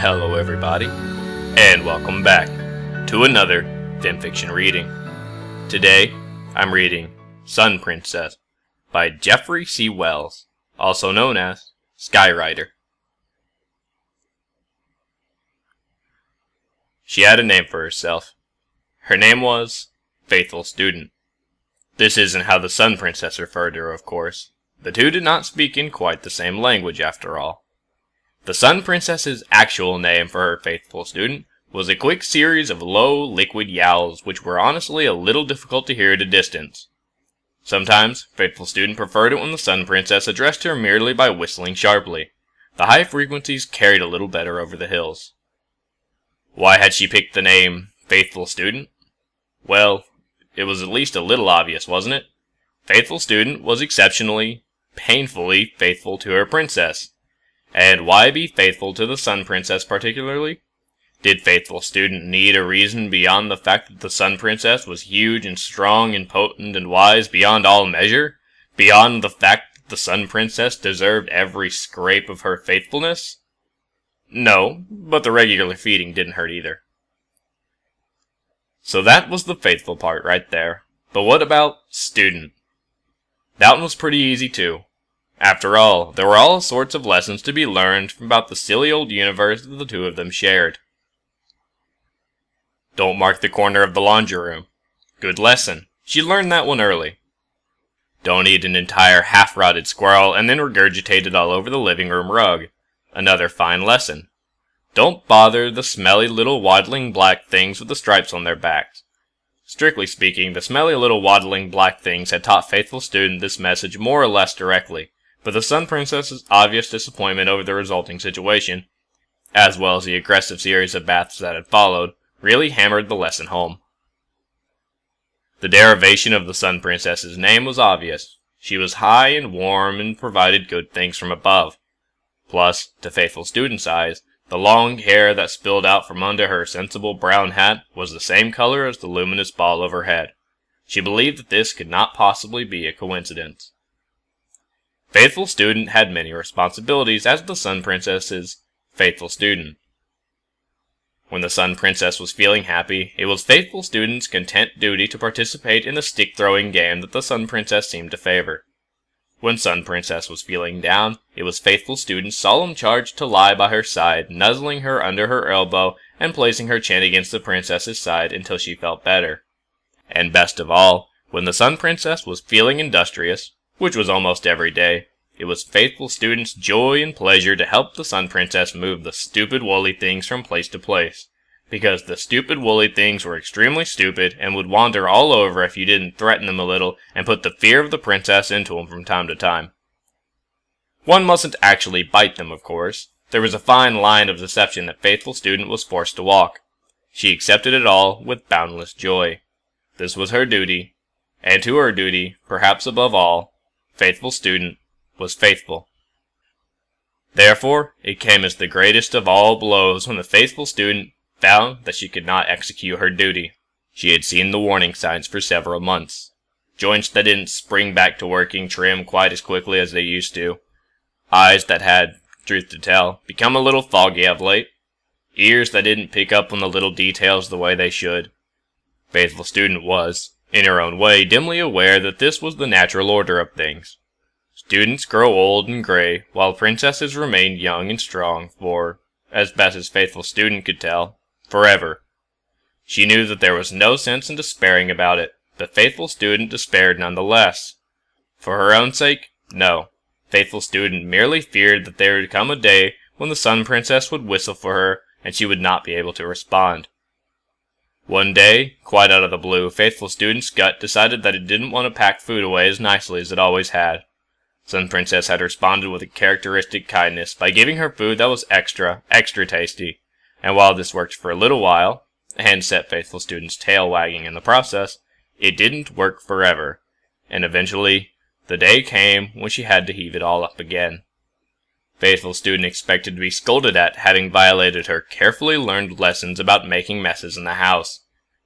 Hello everybody, and welcome back to another FimFiction reading. Today, I'm reading Sun Princess by Jeffrey C. Wells, also known as Skyrider. She had a name for herself. Her name was Faithful Student. This isn't how the Sun Princess referred to her, of course. The two did not speak in quite the same language after all. The Sun Princess's actual name for her faithful student was a quick series of low, liquid yowls which were honestly a little difficult to hear at a distance. Sometimes, faithful student preferred it when the Sun Princess addressed her merely by whistling sharply. The high frequencies carried a little better over the hills. Why had she picked the name Faithful Student? Well, it was at least a little obvious, wasn't it? Faithful Student was exceptionally, painfully faithful to her princess. And why be faithful to the Sun Princess particularly? Did Faithful Student need a reason beyond the fact that the Sun Princess was huge and strong and potent and wise beyond all measure? Beyond the fact that the Sun Princess deserved every scrape of her faithfulness? No, but the regular feeding didn't hurt either. So that was the faithful part right there. But what about student? That one was pretty easy too. After all, there were all sorts of lessons to be learned about the silly old universe that the two of them shared. Don't mark the corner of the laundry room. Good lesson. She learned that one early. Don't eat an entire half-rotted squirrel and then regurgitate it all over the living room rug. Another fine lesson. Don't bother the smelly little waddling black things with the stripes on their backs. Strictly speaking, the smelly little waddling black things had taught Faithful Student this message more or less directly. But the Sun Princess's obvious disappointment over the resulting situation, as well as the aggressive series of baths that had followed, really hammered the lesson home. The derivation of the Sun Princess's name was obvious. She was high and warm and provided good things from above. Plus, to Faithful Student's eyes, the long hair that spilled out from under her sensible brown hat was the same color as the luminous ball overhead. She believed that this could not possibly be a coincidence. Faithful Student had many responsibilities as the Sun Princess's faithful student. When the Sun Princess was feeling happy, it was Faithful Student's content duty to participate in the stick-throwing game that the Sun Princess seemed to favor. When Sun Princess was feeling down, it was Faithful Student's solemn charge to lie by her side, nuzzling her under her elbow and placing her chin against the princess's side until she felt better. And best of all, when the Sun Princess was feeling industrious, which was almost every day, it was Faithful Student's joy and pleasure to help the Sun Princess move the stupid woolly things from place to place, because the stupid woolly things were extremely stupid and would wander all over if you didn't threaten them a little and put the fear of the princess into them from time to time. One mustn't actually bite them, of course. There was a fine line of deception that Faithful Student was forced to walk. She accepted it all with boundless joy. This was her duty, and to her duty, perhaps above all, Faithful Student was faithful. Therefore, it came as the greatest of all blows when the Faithful Student found that she could not execute her duty. She had seen the warning signs for several months. Joints that didn't spring back to working trim quite as quickly as they used to. Eyes that had, truth to tell, become a little foggy of late. Ears that didn't pick up on the little details the way they should. Faithful Student was, in her own way, dimly aware that this was the natural order of things. Students grow old and gray, while princesses remain young and strong for, as best as Faithful Student could tell, forever. She knew that there was no sense in despairing about it, but Faithful Student despaired nonetheless. For her own sake, no. Faithful Student merely feared that there would come a day when the Sun Princess would whistle for her and she would not be able to respond. One day, quite out of the blue, Faithful Student's gut decided that it didn't want to pack food away as nicely as it always had. Sun Princess had responded with a characteristic kindness by giving her food that was extra tasty, and while this worked for a little while, and set Faithful Student's tail wagging in the process, it didn't work forever, and eventually, the day came when she had to heave it all up again. Faithful Student expected to be scolded at having violated her carefully learned lessons about making messes in the house,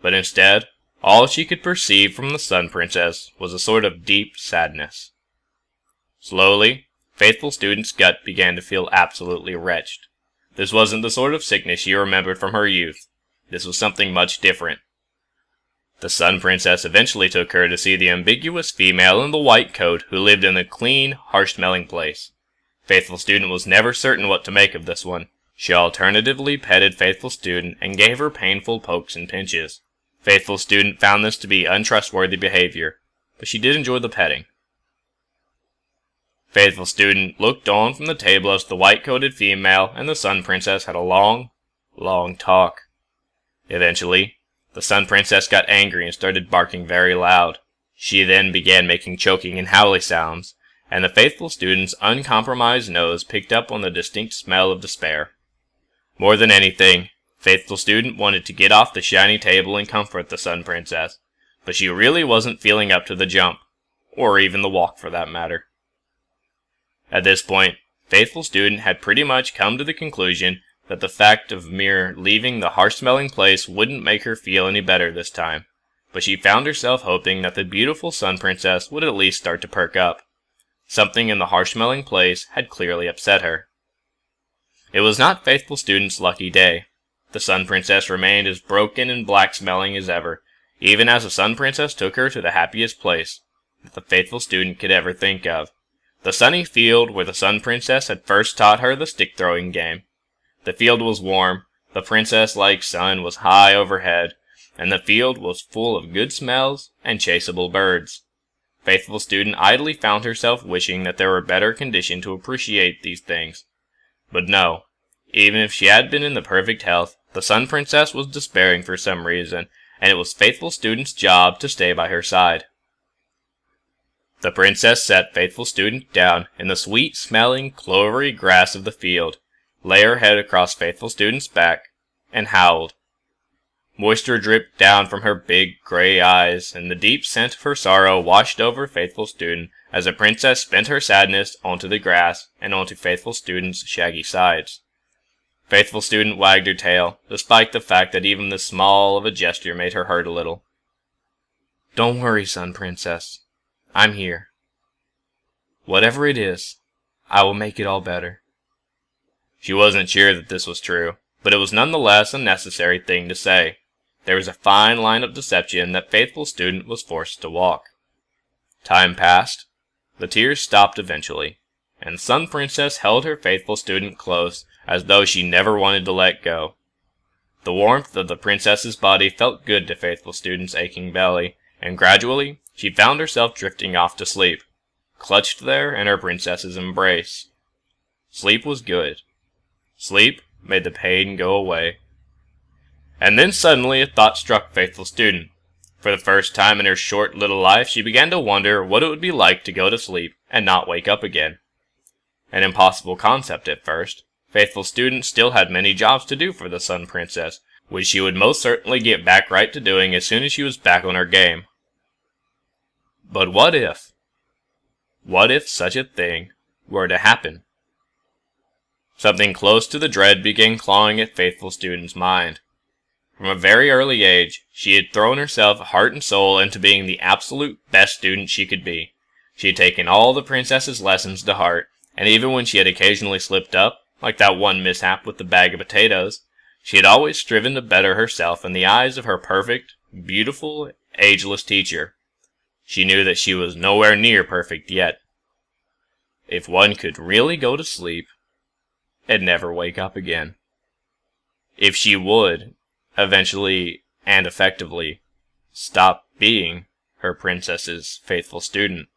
but instead, all she could perceive from the Sun Princess was a sort of deep sadness. Slowly, Faithful Student's gut began to feel absolutely wretched. This wasn't the sort of sickness she remembered from her youth. This was something much different. The Sun Princess eventually took her to see the ambiguous female in the white coat who lived in the clean, harsh-smelling place. Faithful Student was never certain what to make of this one. She alternatively petted Faithful Student and gave her painful pokes and pinches. Faithful Student found this to be untrustworthy behavior, but she did enjoy the petting. Faithful Student looked on from the table as the white-coated female and the Sun Princess had a long, long talk. Eventually, the Sun Princess got angry and started barking very loud. She then began making choking and howly sounds, and the Faithful Student's uncompromised nose picked up on the distinct smell of despair. More than anything, Faithful Student wanted to get off the shiny table and comfort the Sun Princess, but she really wasn't feeling up to the jump, or even the walk for that matter. At this point, Faithful Student had pretty much come to the conclusion that the fact of mere leaving the harsh-smelling place wouldn't make her feel any better this time, but she found herself hoping that the beautiful Sun Princess would at least start to perk up. Something in the harsh-smelling place had clearly upset her. It was not Faithful Student's lucky day. The Sun Princess remained as broken and black-smelling as ever, even as the Sun Princess took her to the happiest place that the Faithful Student could ever think of. The sunny field where the Sun Princess had first taught her the stick-throwing game. The field was warm, the princess-like sun was high overhead, and the field was full of good smells and chaseable birds. Faithful Student idly found herself wishing that there were better conditions to appreciate these things. But no, even if she had been in the perfect health, the Sun Princess was despairing for some reason, and it was Faithful Student's job to stay by her side. The princess set Faithful Student down in the sweet-smelling, clovery grass of the field, lay her head across Faithful Student's back, and howled. Moisture dripped down from her big gray eyes, and the deep scent of her sorrow washed over Faithful Student as the princess spent her sadness onto the grass and onto Faithful Student's shaggy sides. Faithful Student wagged her tail, despite the fact that even the small of a gesture made her hurt a little. "Don't worry, Sun Princess. I'm here. Whatever it is, I will make it all better." She wasn't sure that this was true, but it was nonetheless a necessary thing to say. There was a fine line of deception that Faithful Student was forced to walk. Time passed. The tears stopped eventually, and Sun Princess held her Faithful Student close as though she never wanted to let go. The warmth of the princess's body felt good to Faithful Student's aching belly, and gradually she found herself drifting off to sleep, clutched there in her princess's embrace. Sleep was good. Sleep made the pain go away. And then suddenly a thought struck Faithful Student. For the first time in her short little life, she began to wonder what it would be like to go to sleep and not wake up again. An impossible concept at first. Faithful Student still had many jobs to do for the Sun Princess, which she would most certainly get back right to doing as soon as she was back on her game. But what if? What if such a thing were to happen? Something close to the dread began clawing at Faithful Student's mind. From a very early age, she had thrown herself heart and soul into being the absolute best student she could be. She had taken all the princess's lessons to heart, and even when she had occasionally slipped up, like that one mishap with the bag of potatoes, she had always striven to better herself in the eyes of her perfect, beautiful, ageless teacher. She knew that she was nowhere near perfect yet. If one could really go to sleep and never wake up again. If she would, eventually and effectively, stop being her princess's Faithful Student.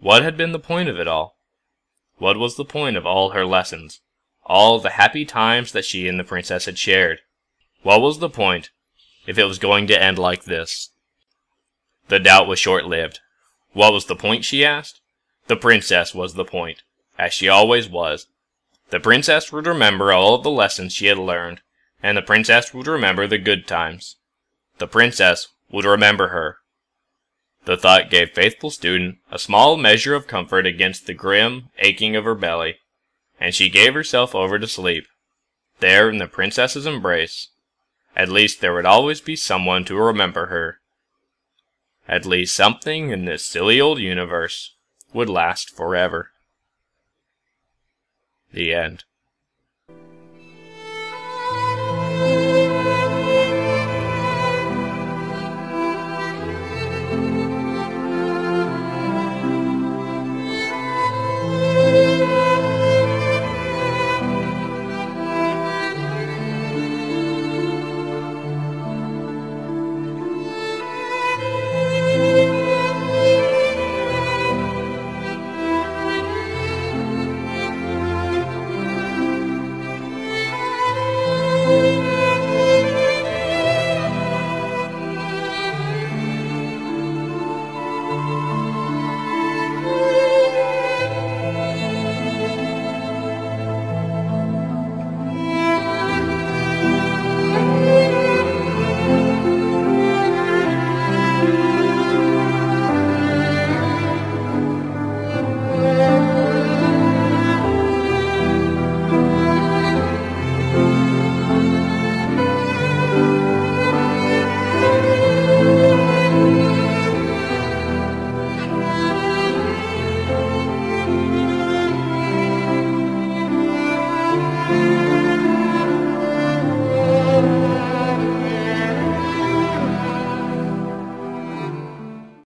What had been the point of it all? What was the point of all her lessons? All the happy times that she and the princess had shared? What was the point if it was going to end like this? The doubt was short-lived. What was the point, she asked? The princess was the point, as she always was. The princess would remember all of the lessons she had learned, and the princess would remember the good times. The princess would remember her. The thought gave Faithful Student a small measure of comfort against the grim aching of her belly, and she gave herself over to sleep, there in the princess's embrace. At least there would always be someone to remember her. At least something in this silly old universe would last forever. The end.